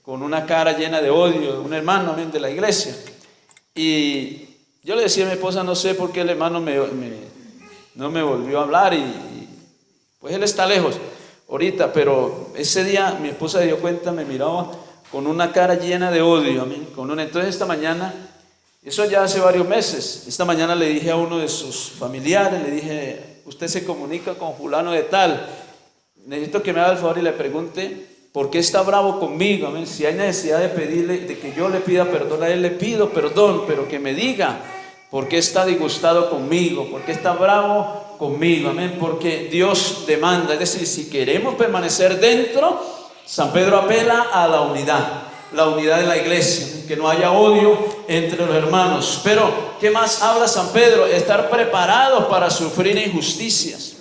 con una cara llena de odio, un hermano, amén, de la iglesia, y yo le decía a mi esposa, no sé por qué el hermano no me volvió a hablar y pues él está lejos ahorita, pero ese día mi esposa se dio cuenta, me miraba con una cara llena de odio, amén, entonces esta mañana, eso ya hace varios meses, esta mañana le dije a uno de sus familiares, le dije, usted se comunica con fulano de tal, necesito que me haga el favor y le pregunte, ¿por qué está bravo conmigo? Amén. Si hay necesidad de pedirle, de que yo le pida perdón a él, le pido perdón, pero que me diga por qué está disgustado conmigo, por qué está bravo conmigo, amén, porque Dios demanda, es decir, si queremos permanecer dentro, San Pedro apela a la unidad de la iglesia, que no haya odio entre los hermanos. Pero, ¿qué más habla San Pedro? Estar preparados para sufrir injusticias,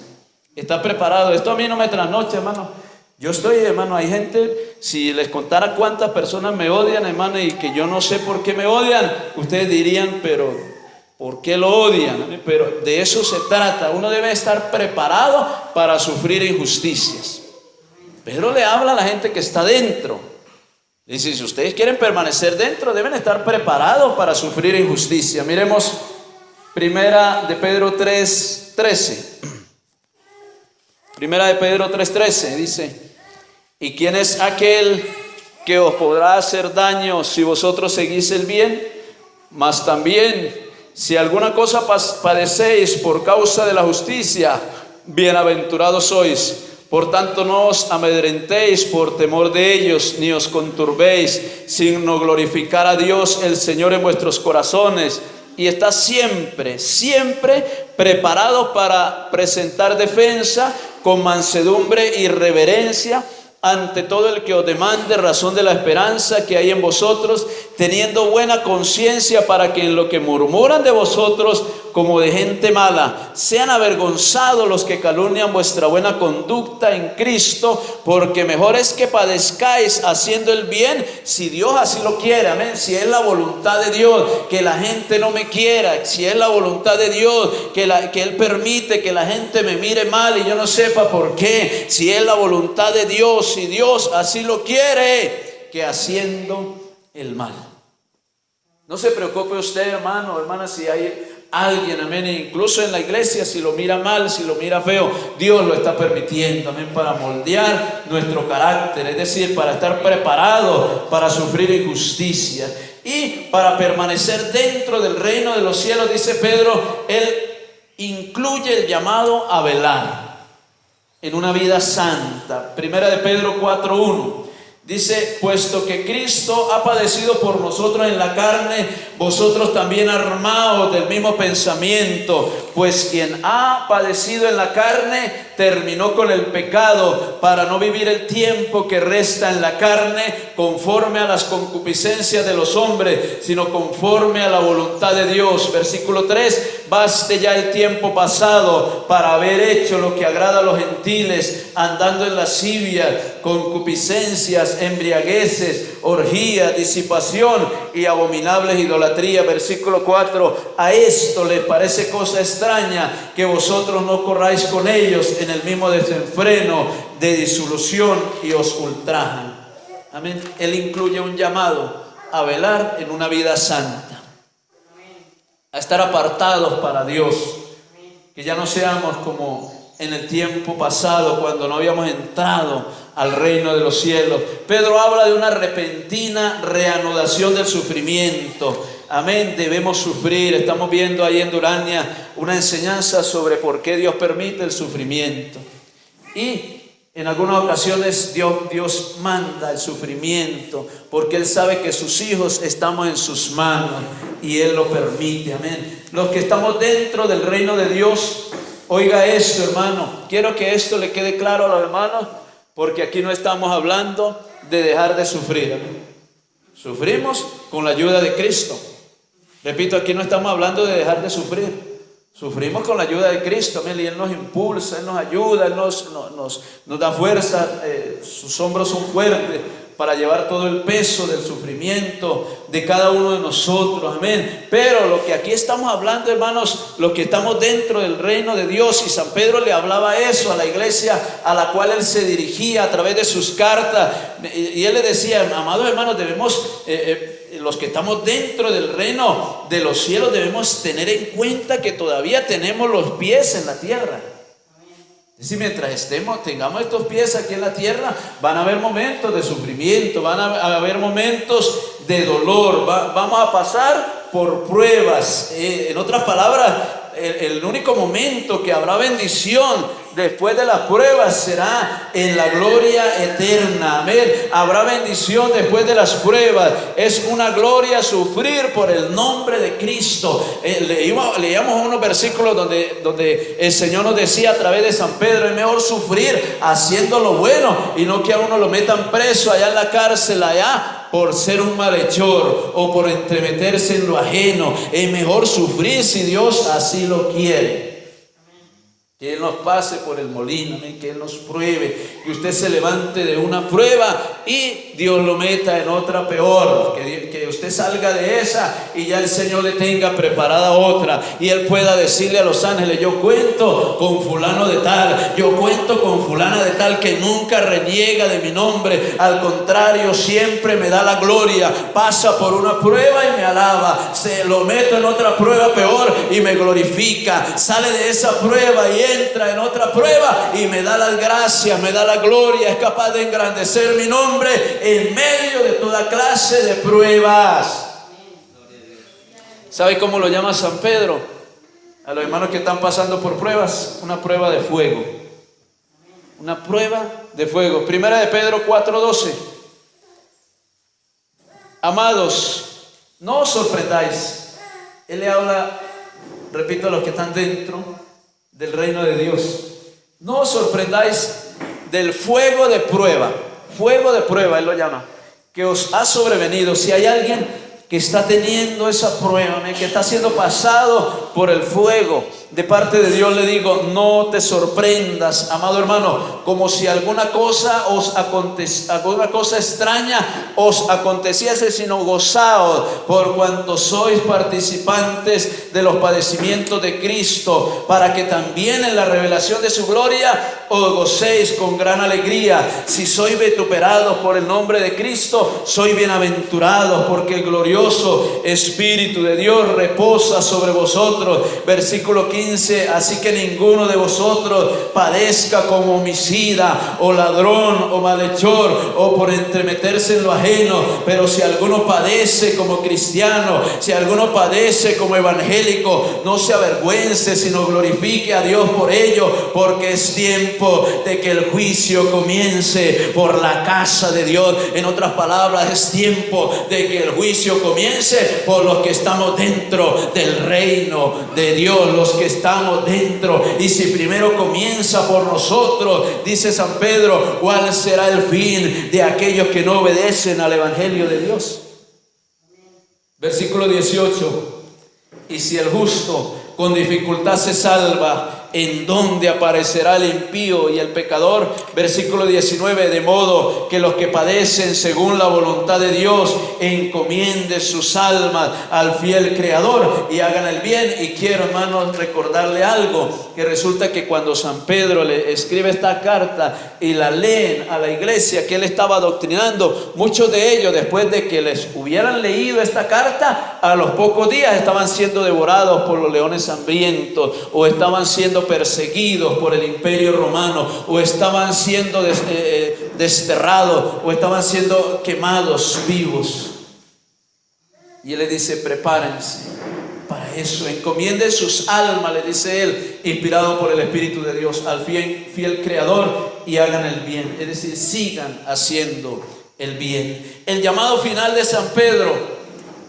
estar preparados. Esto a mí no me trasnocha, hermano. Yo estoy, hermano, hay gente, si les contara cuántas personas me odian, hermano, y que yo no sé por qué me odian, ustedes dirían, pero ¿por qué lo odian? Pero de eso se trata, uno debe estar preparado para sufrir injusticias. Pedro le habla a la gente que está dentro, dice, si ustedes quieren permanecer dentro, deben estar preparados para sufrir injusticia. Miremos Primera de Pedro 3:13. Primera de Pedro 3:13 dice: ¿y quién es aquel que os podrá hacer daño si vosotros seguís el bien? Mas también, si alguna cosa padecéis por causa de la justicia, bienaventurados sois. Por tanto, no os amedrentéis por temor de ellos, ni os conturbéis, sino glorificar a Dios el Señor en vuestros corazones. Y está siempre, siempre preparados para presentar defensa con mansedumbre y reverencia ante todo el que os demande razón de la esperanza que hay en vosotros, teniendo buena conciencia, para que en lo que murmuran de vosotros como de gente mala, sean avergonzados los que calumnian vuestra buena conducta en Cristo, porque mejor es que padezcáis haciendo el bien, si Dios así lo quiere, amén. Si es la voluntad de Dios que la gente no me quiera, si es la voluntad de Dios que Él permite que la gente me mire mal y yo no sepa por qué, si es la voluntad de Dios, si Dios así lo quiere, que haciendo el mal. No se preocupe usted, hermano, hermana, si hay alguien, amén, incluso en la iglesia, si lo mira mal, si lo mira feo, Dios lo está permitiendo, amén, para moldear nuestro carácter, es decir, para estar preparado para sufrir injusticia y para permanecer dentro del reino de los cielos. Dice Pedro, él incluye el llamado a velar en una vida santa. Primera de Pedro 4:1 dice: puesto que Cristo ha padecido por nosotros en la carne, vosotros también armaos del mismo pensamiento, pues quien ha padecido en la carne terminó con el pecado, para no vivir el tiempo que resta en la carne conforme a las concupiscencias de los hombres, sino conforme a la voluntad de Dios. Versículo 3: baste ya el tiempo pasado para haber hecho lo que agrada a los gentiles, andando en lascivia, concupiscencias, embriagueces, orgías, disipación y abominables idolatrías. Versículo 4: a esto les parece cosa extraña que vosotros no corráis con ellos en el mismo desenfreno de disolución, y os ultrajan. Amén. Él incluye un llamado a velar en una vida santa, a estar apartados para Dios, que ya no seamos como en el tiempo pasado, cuando no habíamos entrado al reino de los cielos. Pedro habla de una repentina reanudación del sufrimiento. Amén, debemos sufrir. Estamos viendo ahí en Durania una enseñanza sobre por qué Dios permite el sufrimiento. Y en algunas ocasiones Dios manda el sufrimiento, porque Él sabe que sus hijos estamos en sus manos y Él lo permite. Amén. Los que estamos dentro del reino de Dios, oiga esto, hermano. Quiero que esto le quede claro a los hermanos, porque aquí no estamos hablando de dejar de sufrir. Amén. Sufrimos con la ayuda de Cristo. Repito, aquí no estamos hablando de dejar de sufrir. Sufrimos con la ayuda de Cristo, amén, y Él nos impulsa, Él nos ayuda, Él nos da fuerza, sus hombros son fuertes para llevar todo el peso del sufrimiento de cada uno de nosotros, amén. Pero lo que aquí estamos hablando, hermanos, los que estamos dentro del reino de Dios, y San Pedro le hablaba eso a la iglesia a la cual él se dirigía a través de sus cartas, y él le decía: amados hermanos, debemos... los que estamos dentro del reino de los cielos debemos tener en cuenta que todavía tenemos los pies en la tierra. Es decir, mientras tengamos estos pies aquí en la tierra, van a haber momentos de sufrimiento, van a haber momentos de dolor, vamos a pasar por pruebas. En otras palabras, el único momento que habrá bendición después de las pruebas será en la gloria eterna. Amén. Habrá bendición después de las pruebas. Es una gloria sufrir por el nombre de Cristo. Leíamos unos versículos donde el Señor nos decía a través de San Pedro: es mejor sufrir haciendo lo bueno y no que a uno lo metan preso allá en la cárcel allá por ser un malhechor o por entremeterse en lo ajeno. Es mejor sufrir si Dios así lo quiere. Que Él nos pase por el molino, que Él nos pruebe, que usted se levante de una prueba y Dios lo meta en otra peor, que usted salga de esa y ya el Señor le tenga preparada otra, y Él pueda decirle a los ángeles: yo cuento con fulano de tal, yo cuento con fulana de tal, que nunca reniega de mi nombre, al contrario, siempre me da la gloria. Pasa por una prueba y me alaba, se lo meto en otra prueba peor y me glorifica. Sale de esa prueba y entra en otra prueba y me da las gracias, me da la gloria, es capaz de engrandecer mi nombre en medio de toda clase de pruebas. ¿Sabe cómo lo llama San Pedro? A los hermanos que están pasando por pruebas, una prueba de fuego. Una prueba de fuego. Primera de Pedro 4:12. Amados, no os sorprendáis. Él le habla, repito, a los que están dentro del reino de Dios. No os sorprendáis del fuego de prueba. Fuego de prueba, él lo llama, que os ha sobrevenido. Si hay alguien que está teniendo esa prueba, que está siendo pasado por el fuego de parte de Dios, le digo, no te sorprendas, amado hermano, como si alguna cosa extraña os aconteciese, sino gozaos por cuanto sois participantes de los padecimientos de Cristo, para que también en la revelación de su gloria os gocéis con gran alegría. Si sois vituperados por el nombre de Cristo, sois bienaventurados, porque el glorioso Espíritu de Dios reposa sobre vosotros. Versículo 15. Así que ninguno de vosotros padezca como homicida o ladrón o malhechor o por entremeterse en lo ajeno, pero si alguno padece como cristiano, si alguno padece como evangélico, no se avergüence, sino glorifique a Dios por ello, porque es tiempo de que el juicio comience por la casa de Dios. En otras palabras, es tiempo de que el juicio comience por los que estamos dentro del reino de Dios, los que estamos dentro. Y si primero comienza por nosotros, dice San Pedro, ¿cuál será el fin de aquellos que no obedecen al evangelio de Dios? Versículo 18. Y si el justo con dificultad se salva, ¿en dónde aparecerá el impío y el pecador? Versículo 19. De modo que los que padecen según la voluntad de Dios encomienden sus almas al fiel Creador y hagan el bien. Y quiero, hermanos, recordarle algo, que resulta que cuando San Pedro le escribe esta carta y la leen a la iglesia que él estaba adoctrinando, muchos de ellos, después de que les hubieran leído esta carta, a los pocos días estaban siendo devorados por los leones hambrientos, o estaban siendo perseguidos por el imperio romano, o estaban siendo desterrados, o estaban siendo quemados vivos. Y él le dice, prepárense para eso, encomienden sus almas, le dice él, inspirado por el Espíritu de Dios, al fiel Creador, y hagan el bien, es decir, sigan haciendo el bien. El llamado final de San Pedro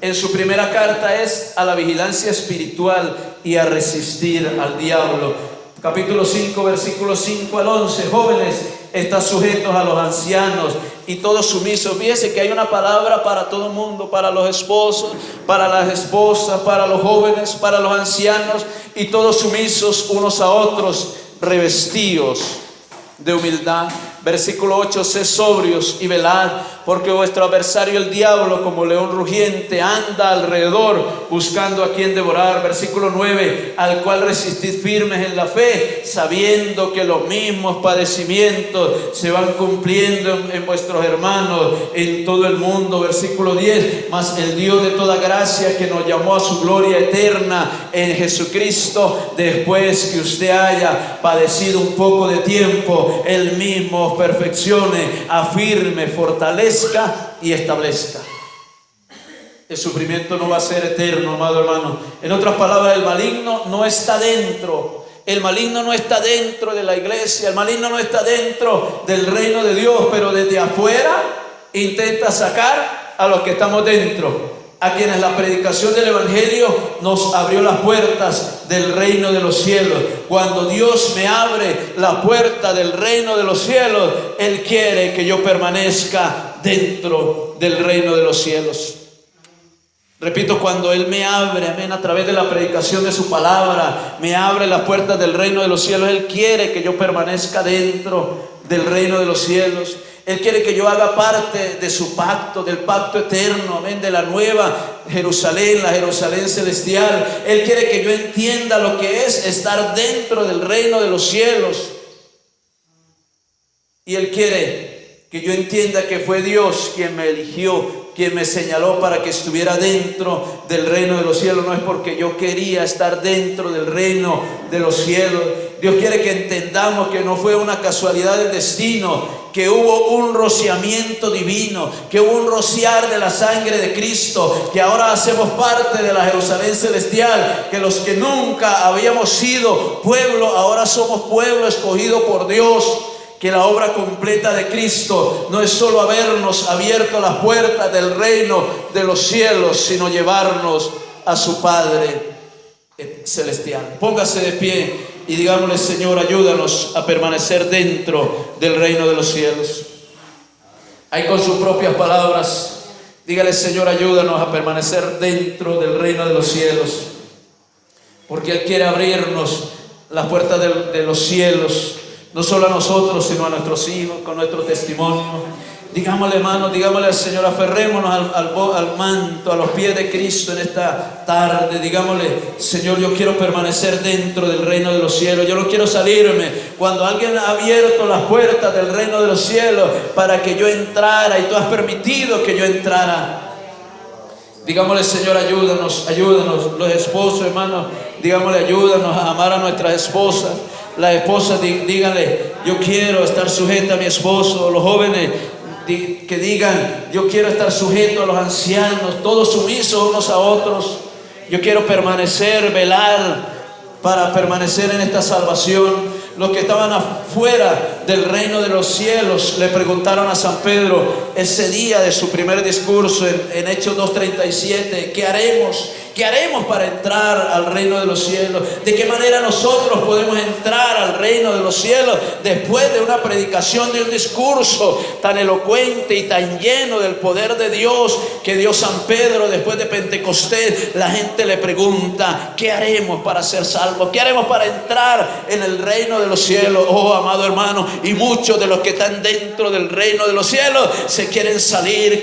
en su primera carta es a la vigilancia espiritual y a resistir al diablo. Capítulo 5, versículos 5 al 11. Jóvenes, están sujetos a los ancianos y todos sumisos. Fíjense que hay una palabra para todo el mundo, para los esposos, para las esposas, para los jóvenes, para los ancianos, y todos sumisos unos a otros, revestidos de humildad. Versículo 8, sed sobrios y velad, porque vuestro adversario el diablo, como león rugiente, anda alrededor buscando a quien devorar. Versículo 9, al cual resistid firmes en la fe, sabiendo que los mismos padecimientos se van cumpliendo en vuestros hermanos en todo el mundo. Versículo 10, mas el Dios de toda gracia, que nos llamó a su gloria eterna en Jesucristo, después que usted haya padecido un poco de tiempo, Él mismo os perfeccione, afirme, fortalezca y establezca. El sufrimiento no va a ser eterno, amado hermano. En otras palabras, el maligno no está dentro. El maligno no está dentro de la iglesia. El maligno no está dentro del reino de Dios, pero desde afuera intenta sacar a los que estamos dentro, a quienes la predicación del evangelio nos abrió las puertas del reino de los cielos. Cuando Dios me abre la puerta del reino de los cielos, Él quiere que yo permanezca dentro del reino de los cielos. Repito, cuando Él me abre, amén, a través de la predicación de su palabra, me abre las puertas del reino de los cielos, Él quiere que yo permanezca dentro del reino de los cielos. Él quiere que yo haga parte de su pacto, del pacto eterno, amén, de la nueva Jerusalén, la Jerusalén celestial. Él quiere que yo entienda lo que es estar dentro del reino de los cielos. Y Él quiere que yo entienda que fue Dios quien me eligió quien me señaló para que estuviera dentro del reino de los cielos. No es porque yo quería estar dentro del reino de los cielos. Dios quiere que entendamos que no fue una casualidad del destino, que hubo un rociamiento divino, que hubo un rociar de la sangre de Cristo, que ahora hacemos parte de la Jerusalén celestial, que los que nunca habíamos sido pueblo, ahora somos pueblo escogido por Dios, que la obra completa de Cristo no es solo habernos abierto las puertas del reino de los cielos, sino llevarnos a su Padre celestial. Póngase de pie y digámosle: Señor, ayúdanos a permanecer dentro del reino de los cielos. Ahí con sus propias palabras, dígale: Señor, ayúdanos a permanecer dentro del reino de los cielos, porque Él quiere abrirnos las puertas de los cielos, no solo a nosotros, sino a nuestros hijos, con nuestro testimonio. Digámosle, hermano, digámosle al Señor: aferrémonos al manto, a los pies de Cristo en esta tarde. Digámosle: Señor, yo quiero permanecer dentro del reino de los cielos. Yo no quiero salirme cuando alguien ha abierto las puertas del reino de los cielos para que yo entrara, y tú has permitido que yo entrara. Digámosle: Señor, ayúdanos, ayúdanos. Los esposos, hermanos, digámosle: ayúdanos a amar a nuestras esposas. Las esposas, díganle: yo quiero estar sujeta a mi esposo. Los jóvenes, que digan: yo quiero estar sujeto a los ancianos, todos sumisos unos a otros. Yo quiero permanecer, velar para permanecer en esta salvación. Los que estaban afuera del reino de los cielos le preguntaron a San Pedro ese día de su primer discurso en Hechos 2:37: ¿qué haremos? ¿Qué haremos para entrar al reino de los cielos? ¿De qué manera nosotros podemos entrar al reino de los cielos después de una predicación, de un discurso tan elocuente y tan lleno del poder de Dios que dio San Pedro después de Pentecostés? La gente le pregunta: ¿qué haremos para ser salvos? ¿Qué haremos para entrar en el reino de los cielos? Oh, amado hermano, y muchos de los que están dentro del reino de los cielos se quieren salir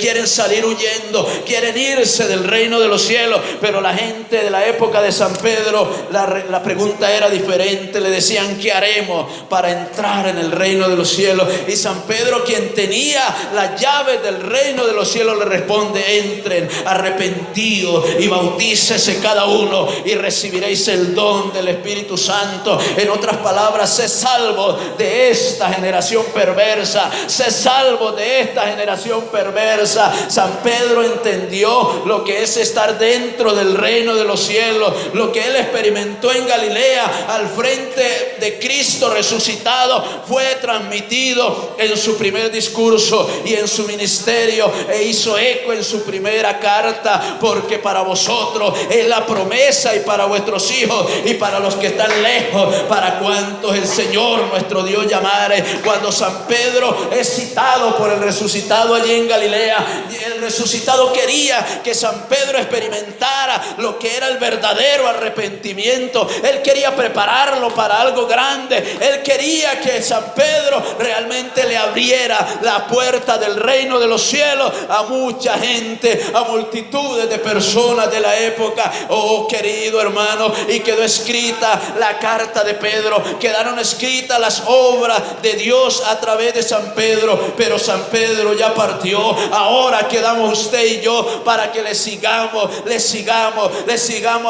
huyendo, quieren irse del reino de los cielos. Pero la gente de la época de San Pedro, la pregunta era diferente. Le decían: ¿qué haremos para entrar en el reino de los cielos? Y San Pedro, quien tenía las llaves del reino de los cielos, le responde: entren arrepentidos y bautícese cada uno y recibiréis el don del Espíritu Santo. En otras palabras, sé salvo de esta generación perversa, sé salvo de esta generación perversa. San Pedro entendió lo que es estar dentro del reino de los cielos, lo que él experimentó en Galilea al frente de Cristo resucitado fue transmitido en su primer discurso y en su ministerio, e hizo eco en su primera carta, porque para vosotros es la promesa, y para vuestros hijos y para los que están lejos, para cuantos el Señor nuestro Dios llamare. Cuando San Pedro es citado por el resucitado allí en Galilea, el resucitado quería que San Pedro experimentara lo que era el verdadero arrepentimiento. Él quería prepararlo para algo grande. Él quería que San Pedro realmente le abriera la puerta del reino de los cielos a mucha gente, a multitudes de personas de la época. Oh, querido hermano, y quedó escrita la carta de Pedro, quedaron escritas las obras de Dios a través de San Pedro. Pero San Pedro ya partió. Ahora quedamos usted y yo para que le sigamos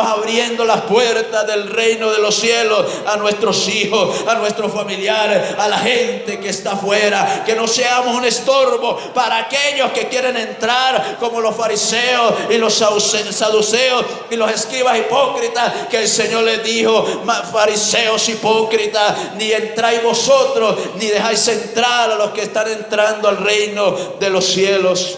abriendo las puertas del reino de los cielos a nuestros hijos, a nuestros familiares, a la gente que está afuera. Que no seamos un estorbo para aquellos que quieren entrar, como los fariseos y los saduceos y los escribas hipócritas, que el Señor les dijo: fariseos hipócritas, ni entráis vosotros, ni dejáis entrar a los que están entrando al reino de los cielos.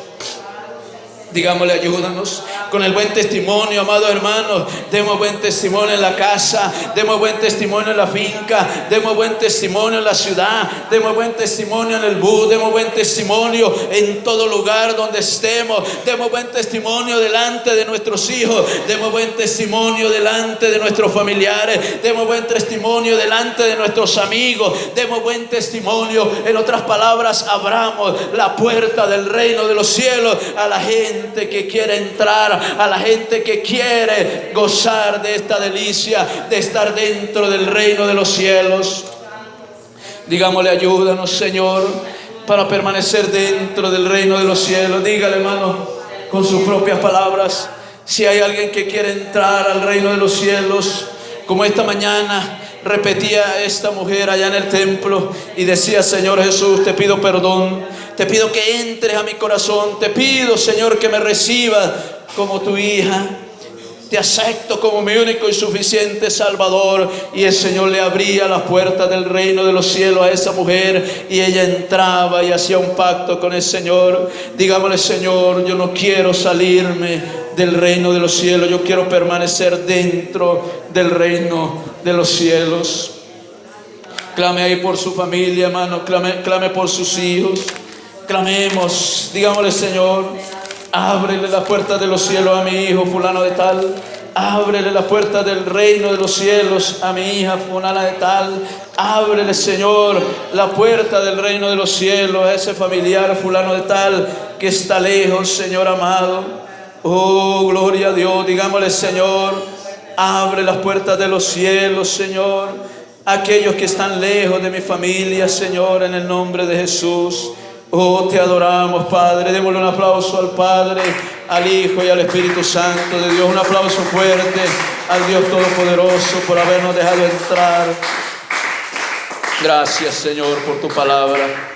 Digámosle: ayúdanos con el buen testimonio, amados hermanos. Demos buen testimonio en la casa, demos buen testimonio en la finca, demos buen testimonio en la ciudad, demos buen testimonio en el bus, demos buen testimonio en todo lugar donde estemos. Demos buen testimonio delante de nuestros hijos, demos buen testimonio delante de nuestros familiares, demos buen testimonio delante de nuestros amigos, demos buen testimonio. En otras palabras, abramos la puerta del reino de los cielos a la gente que quiere entrar, a la gente que quiere gozar de esta delicia de estar dentro del reino de los cielos. Digámosle: ayúdanos, Señor, para permanecer dentro del reino de los cielos. Dígale, hermano: con sus propias palabras. Si hay alguien que quiere entrar al reino de los cielos, como esta mañana repetía esta mujer allá en el templo y decía: Señor Jesús, te pido perdón, te pido que entres a mi corazón, te pido, Señor, que me recibas como tu hija, te acepto como mi único y suficiente Salvador. Y el Señor le abría las puertas del reino de los cielos a esa mujer, y ella entraba y hacía un pacto con el Señor. Digámosle: Señor, yo no quiero salirme del reino de los cielos, yo quiero permanecer dentro del reino de los cielos. Clame ahí por su familia, hermano, clame por sus hijos. Clamemos, digámosle: Señor, ábrele la puerta de los cielos a mi hijo fulano de tal. Ábrele la puerta del reino de los cielos a mi hija fulana de tal. Ábrele, Señor, la puerta del reino de los cielos a ese familiar fulano de tal que está lejos, Señor amado. Oh, gloria a Dios. Digámosle: Señor, abre las puertas de los cielos, Señor, a aquellos que están lejos de mi familia, Señor, en el nombre de Jesús. Oh, te adoramos, Padre. Démosle un aplauso al Padre, al Hijo y al Espíritu Santo de Dios. Un aplauso fuerte al Dios Todopoderoso por habernos dejado entrar. Gracias, Señor, por tu palabra.